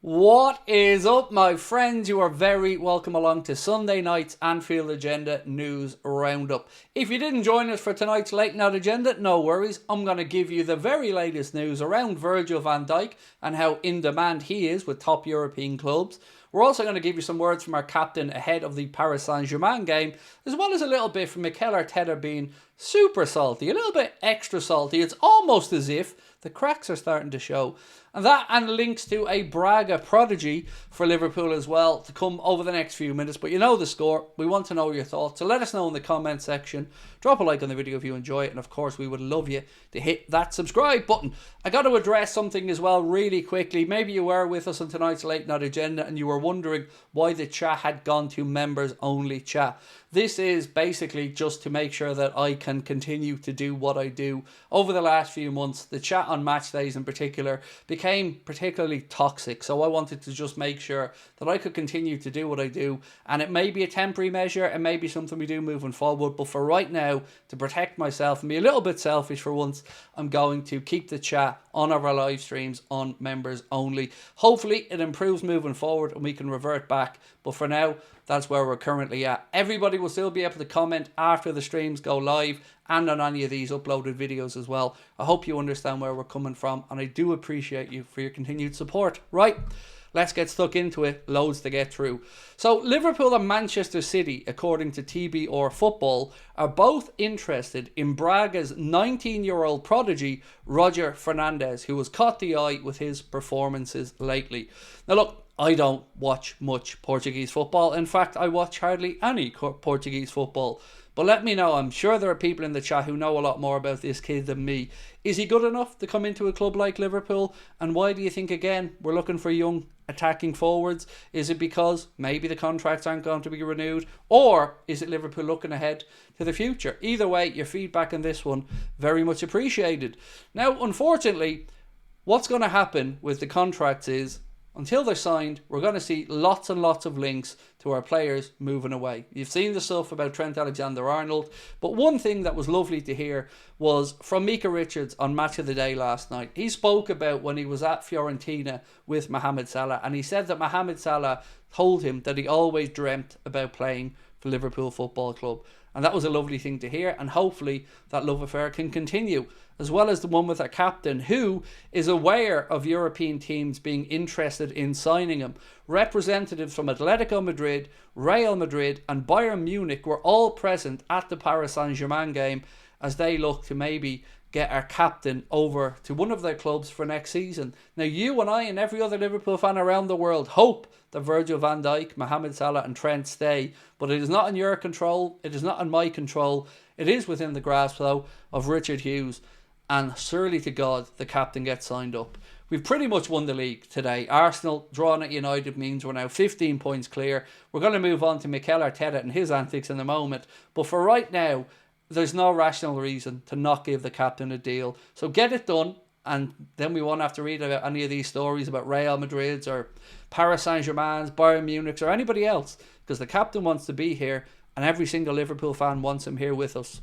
What is up, my friends? You are very welcome along to Sunday night's Anfield Agenda News Roundup. If you didn't join us for tonight's late night agenda, no worries. I'm going to give you the very latest news around Virgil van Dijk and how in demand he is with top European clubs. We're also going to give you some words from our captain ahead of the Paris Saint-Germain game, as well as a little bit from Mikel Arteta being super salty, a little bit extra salty. It's almost as if the cracks are starting to show. And that and links to a BRAGA prodigy for Liverpool as well to come over the next few minutes. But you know the score. We want to know your thoughts. So let us know in the comment section. Drop a like on the video if you enjoy it. And of course, we would love you to hit that subscribe button. I got to address something as well really quickly. Maybe you were with us on tonight's late night agenda and you were wondering why the chat had gone to members only chat. This is basically just to make sure that I can continue to do what I do. Over the last few months, the chat on match days in particular became particularly toxic. So I wanted to just make sure that I could continue to do what I do. And it may be a temporary measure. It may be something we do moving forward. But for right now, to protect myself and be a little bit selfish for once, I'm going to keep the chat on our live streams on members only. Hopefully it improves moving forward and we can revert back. But for now, that's where we're currently at. Everybody will still be able to comment after the streams go live and on any of these uploaded videos as well. I hope you understand where we're coming from and I do appreciate you for your continued support. Right, let's get stuck into it. Loads to get through. So Liverpool and Manchester City, according to TBR Football, are both interested in Braga's 19-year-old prodigy, Roger Fernandes, who has caught the eye with his performances lately. Now look, I don't watch much Portuguese football. In fact, I watch hardly any Portuguese football. But let me know. I'm sure there are people in the chat who know a lot more about this kid than me. Is he good enough to come into a club like Liverpool? And why do you think, again, we're looking for young attacking forwards? Is it because maybe the contracts aren't going to be renewed? Or is it Liverpool looking ahead to the future? Either way, your feedback on this one, very much appreciated. Now, unfortunately, what's going to happen with the contracts is, until they're signed, we're going to see lots and lots of links to our players moving away. You've seen the stuff about Trent Alexander-Arnold, but one thing that was lovely to hear was from Micah Richards on Match of the Day last night. He spoke about when he was at Fiorentina with Mohamed Salah, and he said that Mohamed Salah told him that he always dreamt about playing for Liverpool Football Club. And that was a lovely thing to hear, and hopefully that love affair can continue, as well as the one with our captain, who is aware of European teams being interested in signing him. Representatives from Atletico Madrid, Real Madrid and Bayern Munich were all present at the Paris Saint-Germain game as they look to maybe get our captain over to one of their clubs for next season. Now, you and I and every other Liverpool fan around the world hope that Virgil van Dijk, Mohamed Salah and Trent stay, but it is not in your control, it is not in my control. It is within the grasp, though, of Richard Hughes, and surely to God the captain gets signed up. We've pretty much won the league today. Arsenal drawing at United means we're now 15 points clear. We're going to move on to Mikel Arteta and his antics in a moment, but for right now, there's no rational reason to not give the captain a deal. So get it done, and then we won't have to read about any of these stories about Real Madrid's or Paris Saint-Germain's, Bayern Munich's or anybody else, because the captain wants to be here and every single Liverpool fan wants him here with us.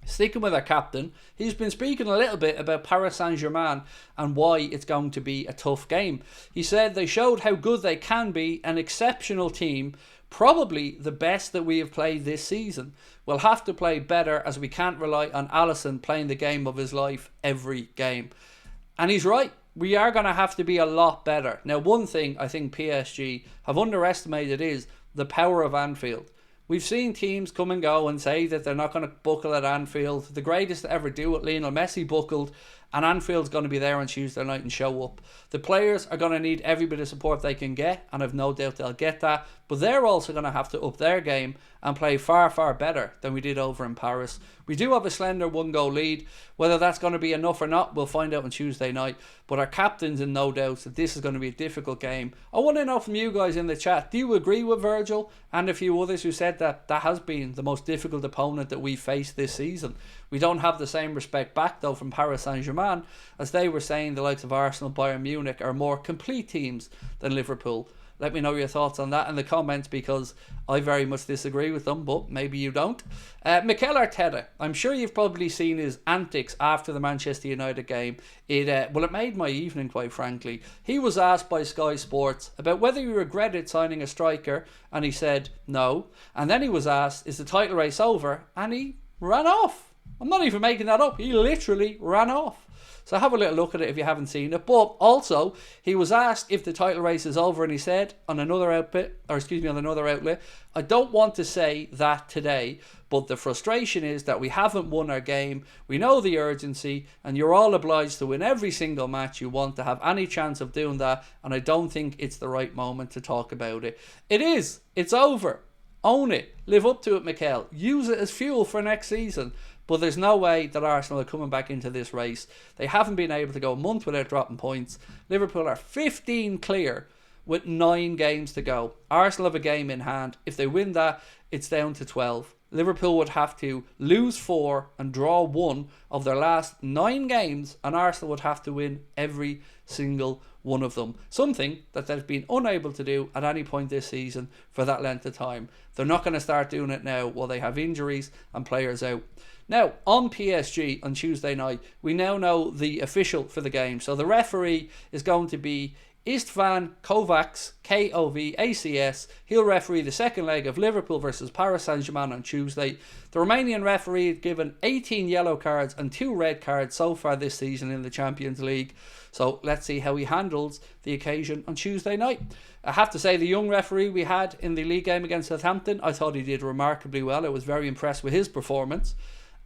Sticking with our captain, he's been speaking a little bit about Paris Saint-Germain and why it's going to be a tough game. He said they showed how good they can be, an exceptional team, probably the best that we have played this season. We'll have to play better as we can't rely on Alisson playing the game of his life every game. And he's right. We are going to have to be a lot better. Now, one thing I think PSG have underestimated is the power of Anfield. We've seen teams come and go and say that they're not going to buckle at Anfield. The greatest to ever do it, Lionel Messi, buckled, and Anfield's going to be there on Tuesday night and show up. The players are going to need every bit of support they can get, and I've no doubt they'll get that, but they're also going to have to up their game and play far, far better than we did over in Paris. We do have a slender one-goal lead. Whether that's going to be enough or not, we'll find out on Tuesday night, but our captain's in no doubt that this is going to be a difficult game. I want to know from you guys in the chat, do you agree with Virgil and a few others who said that that has been the most difficult opponent that we faced this season? We don't have the same respect back, though, from Paris Saint-Germain, as they were saying the likes of Arsenal, Bayern Munich are more complete teams than Liverpool. Let me know your thoughts on that in the comments, because I very much disagree with them, but maybe you don't. Mikel Arteta, I'm sure you've probably seen his antics after the Manchester United game. It made my evening, quite frankly. He was asked by Sky Sports about whether he regretted signing a striker, and he said no. And then he was asked, is the title race over? And he ran off. I'm not even making that up. He literally ran off. So have a little look at it if you haven't seen it. But also, he was asked if the title race is over, and he said on another outlet, I don't want to say that today, but the frustration is that we haven't won our game. We know the urgency, and you're all obliged to win every single match you want to have any chance of doing that, and I don't think it's the right moment to talk about it. It is. It's over. Own it. Live up to it, Mikel. Use it as fuel for next season. But there's no way that Arsenal are coming back into this race. They haven't been able to go a month without dropping points. Liverpool are 15 clear with 9 games to go. Arsenal have a game in hand. If they win that, it's down to 12. Liverpool would have to lose 4 and draw 1 of their last 9 games, and Arsenal would have to win every single one of them. Something that they've been unable to do at any point this season for that length of time. They're not going to start doing it now while they have injuries and players out. Now, on PSG on Tuesday night, we now know the official for the game. So the referee is going to be Istvan Kovacs, Kovacs. He'll referee the second leg of Liverpool versus Paris Saint-Germain on Tuesday. The Romanian referee has given 18 yellow cards and 2 red cards so far this season in the Champions League. So let's see how he handles the occasion on Tuesday night. I have to say, the young referee we had in the league game against Southampton, I thought he did remarkably well. I was very impressed with his performance.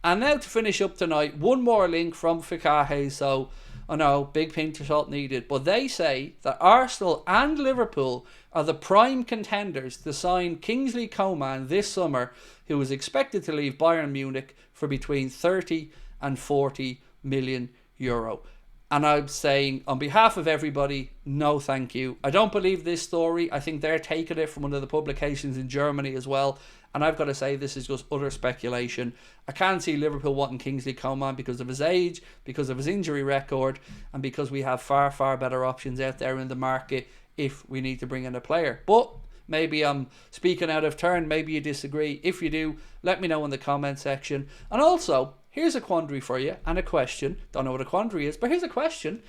And now to finish up tonight, one more link from Fikahe. So I know, big pinch of salt needed, but they say that Arsenal and Liverpool are the prime contenders to sign Kingsley Coman this summer, who is expected to leave Bayern Munich for between 30 and 40 million euro. And I'm saying, on behalf of everybody, no thank you. I don't believe this story. I think they're taking it from one of the publications in Germany as well. And I've got to say, this is just utter speculation. I can't see Liverpool wanting Kingsley Coman because of his age, because of his injury record, and because we have far, far better options out there in the market if we need to bring in a player. But maybe I'm speaking out of turn. Maybe you disagree. If you do, let me know in the comment section. And also, here's a quandary for you and a question. Don't know what a quandary is, but here's a question.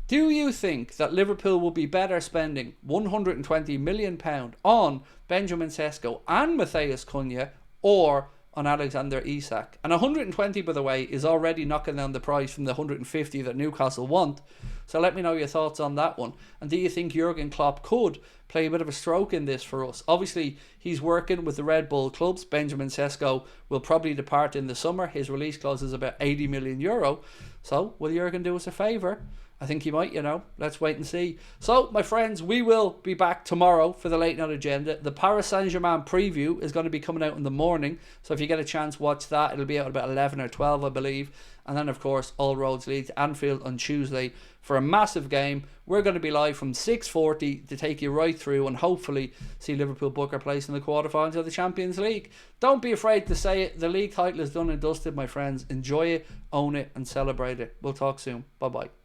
Do you think that Liverpool will be better spending £120 million on Benjamin Sesko and Matheus Cunha, or on Alexander Isak? And 120, by the way, is already knocking down the price from the 150 that Newcastle want. So let me know your thoughts on that one. And do you think Jurgen Klopp could play a bit of a stroke in this for us? Obviously, he's working with the Red Bull clubs. Benjamin Sesko will probably depart in the summer. His release clause is about 80 million euro. So will Jurgen do us a favour? I think he might, Let's wait and see. So, my friends, we will be back tomorrow for the Late Night Agenda. The Paris Saint-Germain preview is going to be coming out in the morning. So if you get a chance, watch that. It'll be out at about 11 or 12, I believe. And then, of course, all roads lead to Anfield on Tuesday for a massive game. We're going to be live from 6:40 to take you right through and hopefully see Liverpool book our place in the quarterfinals of the Champions League. Don't be afraid to say it. The league title is done and dusted, my friends. Enjoy it, own it, and celebrate it. We'll talk soon. Bye-bye.